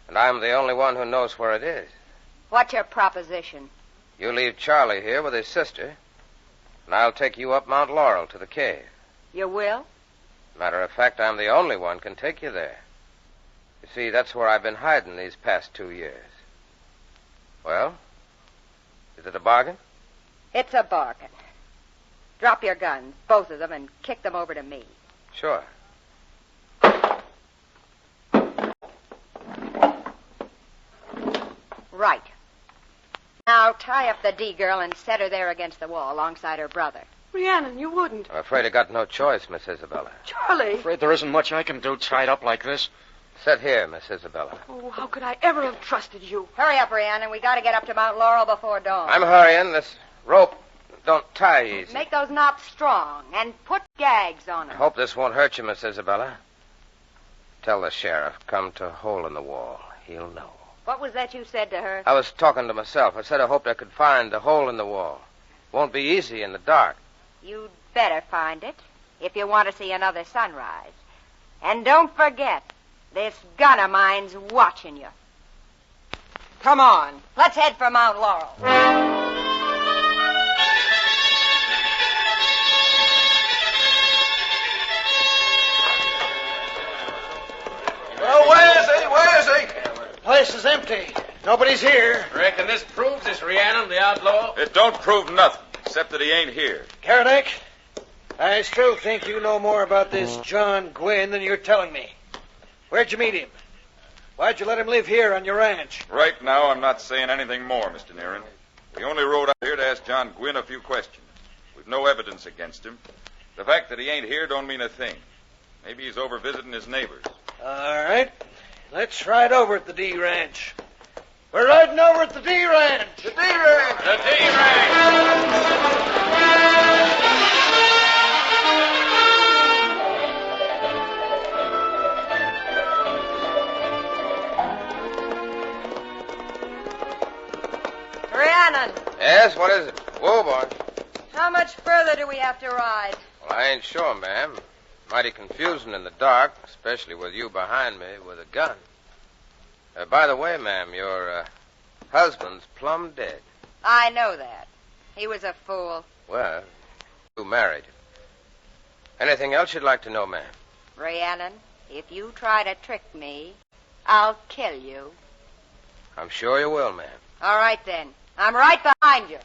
And I'm the only one who knows where it is. What's your proposition? You leave Charlie here with his sister, and I'll take you up Mount Laurel to the cave. You will? Matter of fact, I'm the only one can take you there. You see, that's where I've been hiding these past 2 years. Well, is it a bargain? It's a bargain. Drop your guns, both of them, and kick them over to me. Sure. Right. Now I'll tie up the D girl and set her there against the wall alongside her brother. Rhiannon, you wouldn't. I'm afraid I got no choice, Miss Isabella. Charlie. Afraid there isn't much I can do tied up like this. Sit here, Miss Isabella. Oh, how could I ever have trusted you? Hurry up, Rhiannon. We got to get up to Mount Laurel before dawn. I'm hurrying. This rope don't tie easy. Make those knots strong and put gags on I them. hope this won't hurt you, Miss Isabella. Tell the sheriff, come to Hole in the Wall. He'll know. What was that you said to her? I was talking to myself. I said I hoped I could find the hole in the wall. Won't be easy in the dark. You'd better find it if you want to see another sunrise. And don't forget, this gun of mine's watching you. Come on. Let's head for Mount Laurel. Well, where is he? Where is he? Place is empty. Nobody's here. Reckon this proves it's Rhiannon, the outlaw? It don't prove nothing, except that he ain't here. Carradine, I still think you know more about this John Gwynn than you're telling me. Where'd you meet him? Why'd you let him live here on your ranch? Right now, I'm not saying anything more, Mr. Nearin. We only rode out here to ask John Gwynn a few questions. We've no evidence against him. The fact that he ain't here don't mean a thing. Maybe he's over visiting his neighbors. All right. Let's ride over at the D Ranch. We're riding over at the D Ranch. The D Ranch. The D Ranch. Rhiannon, Yes, what is it? Whoa, boy. how much further do we have to ride? Well, I ain't sure, ma'am. Mighty confusing in the dark, especially with you behind me with a gun. By the way, ma'am, your husband's plumb dead. I know that. He was a fool. Well, you married him. Anything else you'd like to know, ma'am? Rhiannon, if you try to trick me, I'll kill you. I'm sure you will, ma'am. All right, then. I'm right behind you.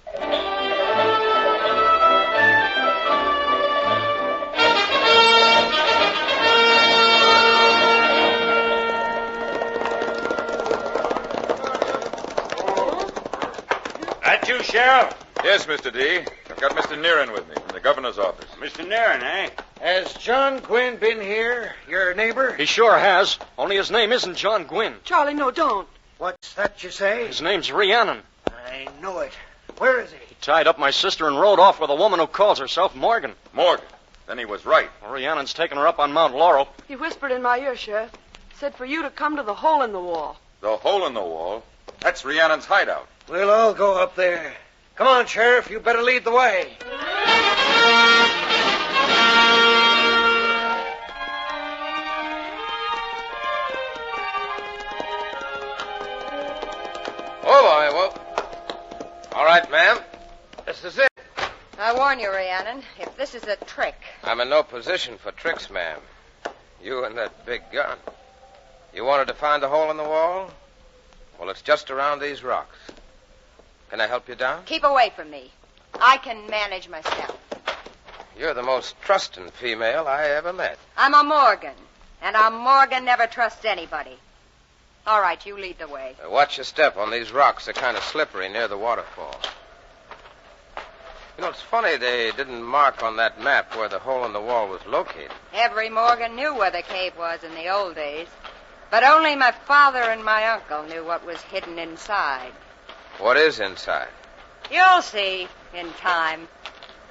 That you, Sheriff? Yes, Mr. D. I've got Mr. Nearin with me from the governor's office. Mr. Nearin, eh? Has John Gwynn been here, your neighbor? He sure has. Only his name isn't John Gwynn. Charlie, no, don't. What's that you say? His name's Rhiannon. I know it. Where is he? He tied up my sister and rode off with a woman who calls herself Morgan. Morgan. Then he was right. Well, Rhiannon's taken her up on Mount Laurel. He whispered in my ear, Sheriff. Said for you to come to the hole in the wall. The hole in the wall? That's Rhiannon's hideout. We'll all go up there. Come on, Sheriff. You better lead the way. Whoa, boy, whoa. All right, ma'am. This is it. I warn you, Rhiannon, if this is a trick. I'm in no position for tricks, ma'am. You and that big gun. You wanted to find the hole in the wall? Well, it's just around these rocks. Can I help you down? Keep away from me. I can manage myself. You're the most trusting female I ever met. I'm a Morgan, and a Morgan never trusts anybody. All right, you lead the way. Watch your step on these rocks. They're kind of slippery near the waterfall. You know, it's funny they didn't mark on that map where the hole in the wall was located. Every Morgan knew where the cave was in the old days. But only my father and my uncle knew what was hidden inside. What is inside? You'll see in time.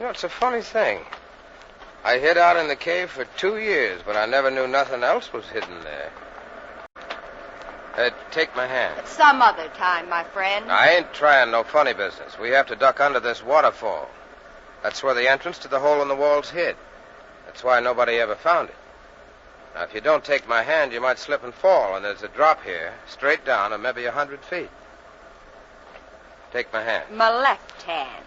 You know, it's a funny thing. I hid out in the cave for 2 years, but I never knew nothing else was hidden there. Take my hand. Some other time, my friend. I ain't trying no funny business. We have to duck under this waterfall. That's where the entrance to the hole in the wall's hid. That's why nobody ever found it. Now, if you don't take my hand, you might slip and fall, and there's a drop here, straight down, of maybe 100 feet. Take my hand. My left hand.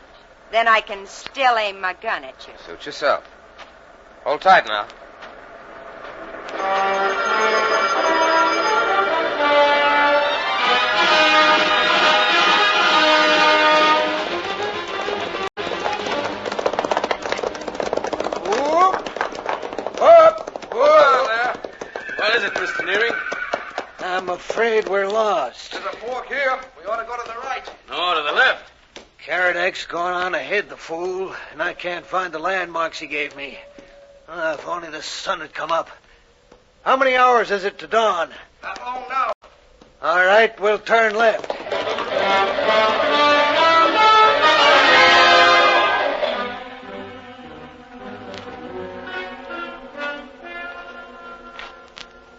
Then I can still aim my gun at you. Suit yourself. Hold tight now. What is it, Mr. Nearing? I'm afraid we're lost. There's a fork here. We ought to go to the right. No, to the left. Karadak's gone on ahead, the fool, and I can't find the landmarks he gave me. If only the sun had come up. How many hours is it to dawn? Not long now. All right, we'll turn left.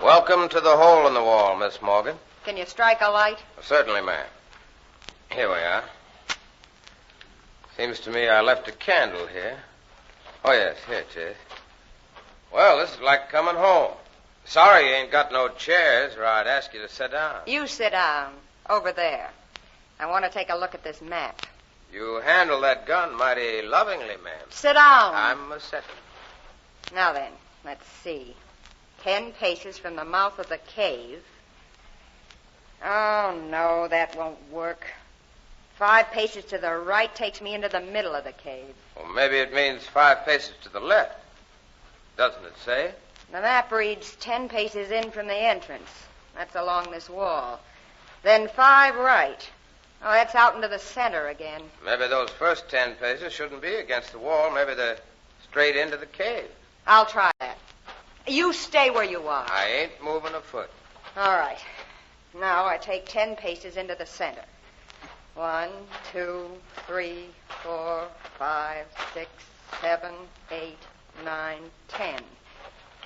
Welcome to the hole in the wall, Miss Morgan. Can you strike a light? Certainly, ma'am. Here we are. Seems to me I left a candle here. Oh, yes, here it is. Well, this is like coming home. Sorry you ain't got no chairs, or I'd ask you to sit down. You sit down. Over there. I want to take a look at this map. You handle that gun mighty lovingly, ma'am. Sit down. I'm a setting. Now then, let's see. 10 paces from the mouth of the cave. Oh, no, that won't work. 5 paces to the right takes me into the middle of the cave. Well, maybe it means 5 paces to the left. Doesn't it say? The map reads 10 paces in from the entrance. That's along this wall. Then 5 right. Oh, that's out into the center again. Maybe those first 10 paces shouldn't be against the wall. Maybe they're straight into the cave. I'll try that. You stay where you are. I ain't moving a foot. All right. Now I take 10 paces into the center. 1, 2, 3, 4, 5, 6, 7, 8, 9, 10.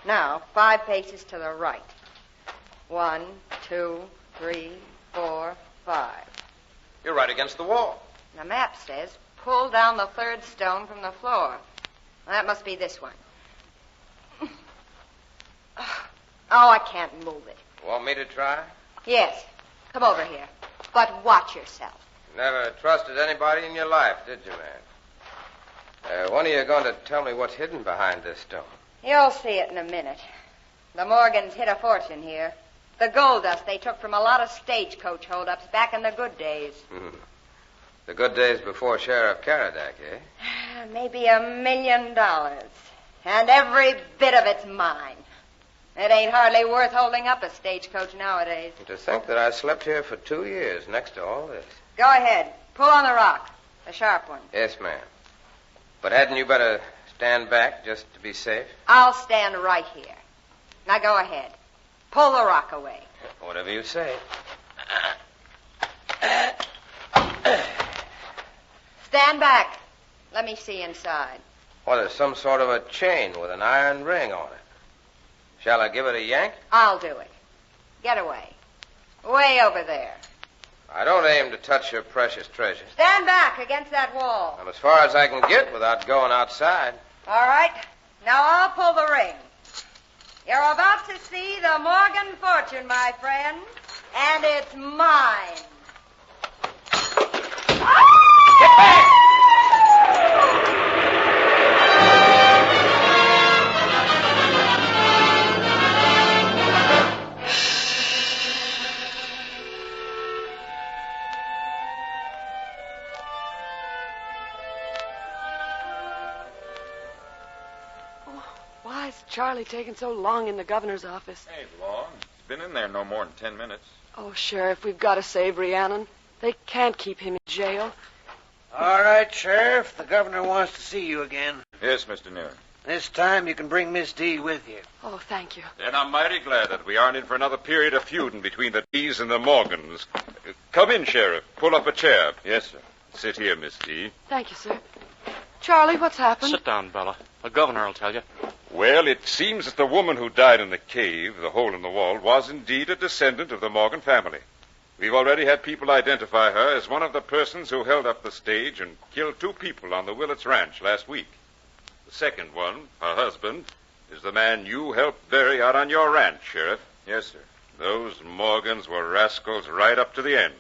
Now, 5 paces to the right. 1, 2, 3, 4, 5. You're right against the wall. The map says pull down the 3rd stone from the floor. Well, that must be this one. Oh, I can't move it. Want me to try? Yes. Come over here. But watch yourself. Never trusted anybody in your life, did you, man? When are you going to tell me what's hidden behind this stone? You'll see it in a minute. The Morgans hid a fortune here. The gold dust they took from a lot of stagecoach holdups back in the good days. The good days before Sheriff Karadak, eh? Maybe $1 million. And every bit of it's mine. It ain't hardly worth holding up a stagecoach nowadays. To think that I slept here for 2 years next to all this. Go ahead. Pull on the rock. The sharp one. Yes, ma'am. But hadn't you better stand back just to be safe? I'll stand right here. Now go ahead. Pull the rock away. Whatever you say. Stand back. Let me see inside. Well, there's some sort of a chain with an iron ring on it. Shall I give it a yank? I'll do it. Get away. Way over there. I don't aim to touch your precious treasures. Stand back against that wall. I'm as far as I can get without going outside. All right. Now I'll pull the ring. You're about to see the Morgan fortune, my friend. And it's mine. Get back! Why is Charlie taking so long in the governor's office? Ain't long. He's been in there no more than 10 minutes. Oh, Sheriff, we've got to save Rhiannon. They can't keep him in jail. All right, Sheriff. The governor wants to see you again. Yes, Mr. Neering. This time you can bring Miss D with you. Oh, thank you. Then I'm mighty glad that we aren't in for another period of feuding between the D's and the Morgans. Come in, Sheriff. Pull up a chair. Yes, sir. Sit here, Miss D. Thank you, sir. Charlie, what's happened? Sit down, Bella. The governor will tell you. Well, it seems that the woman who died in the cave, the hole in the wall, was indeed a descendant of the Morgan family. We've already had people identify her as one of the persons who held up the stage and killed 2 people on the Willets Ranch last week. The second one, her husband, is the man you helped bury out on your ranch, Sheriff. Yes, sir. Those Morgans were rascals right up to the end.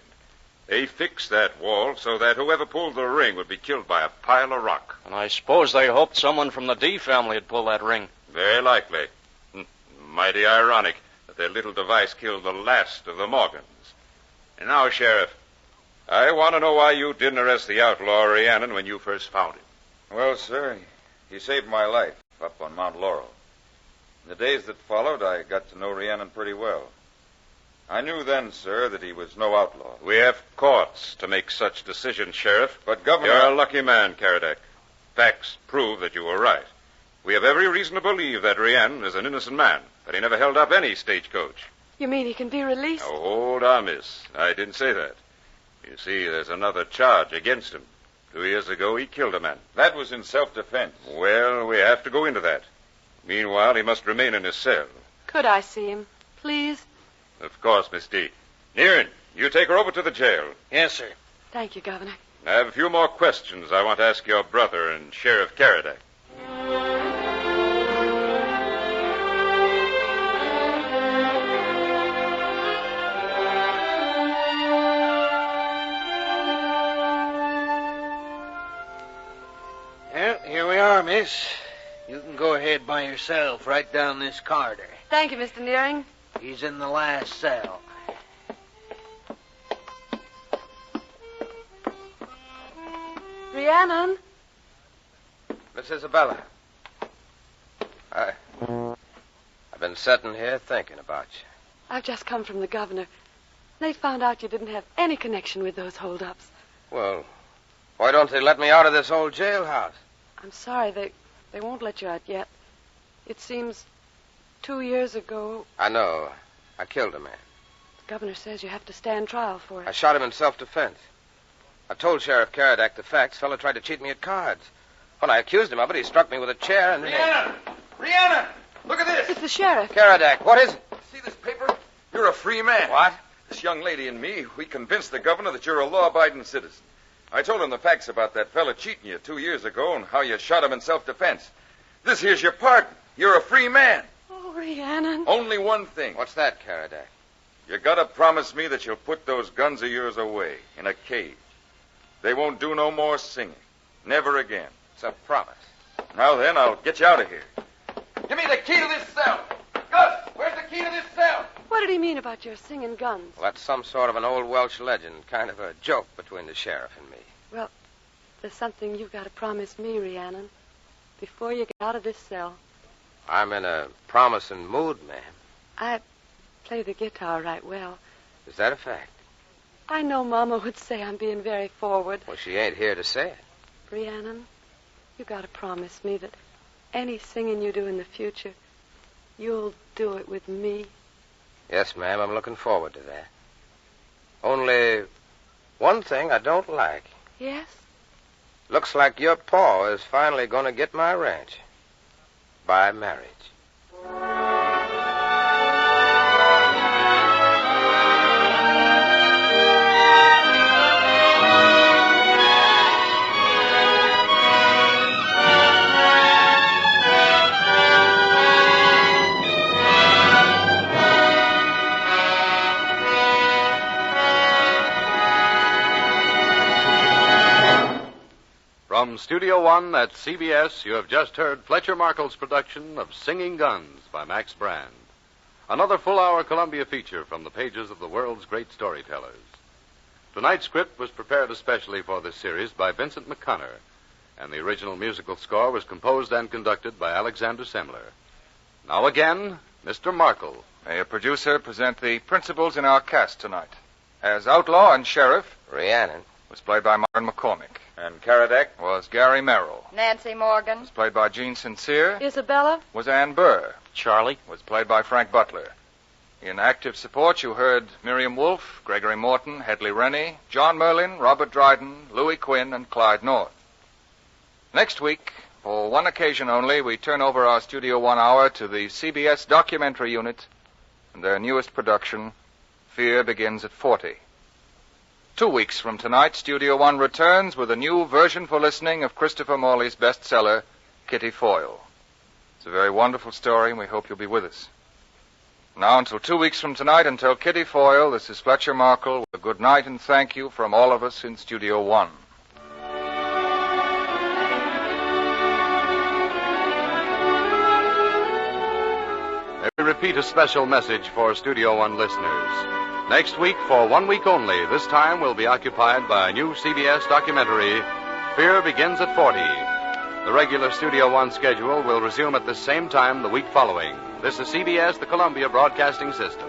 They fixed that wall so that whoever pulled the ring would be killed by a pile of rock. And I suppose they hoped someone from the D family would pull that ring. Very likely. Mighty ironic that their little device killed the last of the Morgans. And now, Sheriff, I want to know why you didn't arrest the outlaw Rhiannon when you first found him. Well, sir, he saved my life up on Mount Laurel. In the days that followed, I got to know Rhiannon pretty well. I knew then, sir, that he was no outlaw. We have courts to make such decisions, Sheriff. But, Governor... You're a lucky man, Karadak. Facts prove that you were right. We have every reason to believe that Rhiannon is an innocent man, that he never held up any stagecoach. You mean he can be released? Now, hold on, miss. I didn't say that. You see, there's another charge against him. 2 years ago, he killed a man. That was in self-defense. Well, we have to go into that. Meanwhile, he must remain in his cell. Could I see him, please? Of course, Miss D. Nearin, you take her over to the jail. Yes, sir. Thank you, Governor. I have a few more questions I want to ask your brother and Sheriff Karadak. Well, here we are, miss. You can go ahead by yourself right down this corridor. Thank you, Mr. Nearing. He's in the last cell. Rhiannon? Miss Isabella. I've been sitting here thinking about you. I've just come from the governor. They found out you didn't have any connection with those holdups. Well, why don't they let me out of this old jailhouse? I'm sorry, they won't let you out yet. It seems 2 years ago, I know. I killed a man. the governor says you have to stand trial for it. I shot him in self-defense. I told Sheriff Karadak the facts. Fella tried to cheat me at cards. When I accused him of it, he struck me with a chair and... Rhiannon! Rhiannon! Look at this! It's the sheriff. Karadak, what is it? See this paper? You're a free man. What? This young lady and me, we convinced the governor that you're a law-abiding citizen. I told him the facts about that fella cheating you 2 years ago and how you shot him in self-defense. This here's your pardon. You're a free man. Oh, Rhiannon. Only one thing. What's that, Karadak? You gotta promise me that you'll put those guns of yours away in a cage. They won't do no more singing. Never again. It's a promise. Now then, I'll get you out of here. Give me the key to this cell. Gus, where's the key to this cell? What did he mean about your singing guns? Well, that's some sort of an old Welsh legend, kind of a joke between the sheriff and me. Well, there's something you've got to promise me, Rhiannon, before you get out of this cell. I'm in a promising mood, ma'am. I play the guitar right well. Is that a fact? I know Mama would say I'm being very forward. Well, she ain't here to say it. Rhiannon, you got to promise me that any singing you do in the future, you'll do it with me. Yes, ma'am, I'm looking forward to that. Only one thing I don't like. Yes? Looks like your pa is finally going to get my ranch. By marriage. From Studio One at CBS, you have just heard Fletcher Markle's production of Singing Guns by Max Brand. Another full-hour Columbia feature from the pages of the world's great storytellers. Tonight's script was prepared especially for this series by Vincent McConnor, and the original musical score was composed and conducted by Alexander Semler. Now again, Mr. Markle. May a producer present the principals in our cast tonight. As outlaw and sheriff, Rhiannon was played by Myron McCormick. And Karadak? Was Gary Merrill. Nancy Morgan. Was played by Gene Sincere. Isabella. Was Ann Burr. Charlie. Was played by Frank Butler. In active support, you heard Miriam Wolfe, Gregory Morton, Hedley Rennie, John Merlin, Robert Dryden, Louis Quinn, and Clyde North. Next week, for one occasion only, we turn over our Studio One hour to the CBS documentary unit and their newest production, Fear Begins at 40. 2 weeks from tonight, Studio One returns with a new version for listening of Christopher Morley's bestseller, Kitty Foyle. It's a very wonderful story, and we hope you'll be with us. Now, until 2 weeks from tonight, until Kitty Foyle, this is Fletcher Markle with a good night and thank you from all of us in Studio One. Let me repeat a special message for Studio One listeners. Next week, for 1 week only, this time will be occupied by a new CBS documentary, Fear Begins at 40. The regular Studio One schedule will resume at the same time the week following. This is CBS, the Columbia Broadcasting System.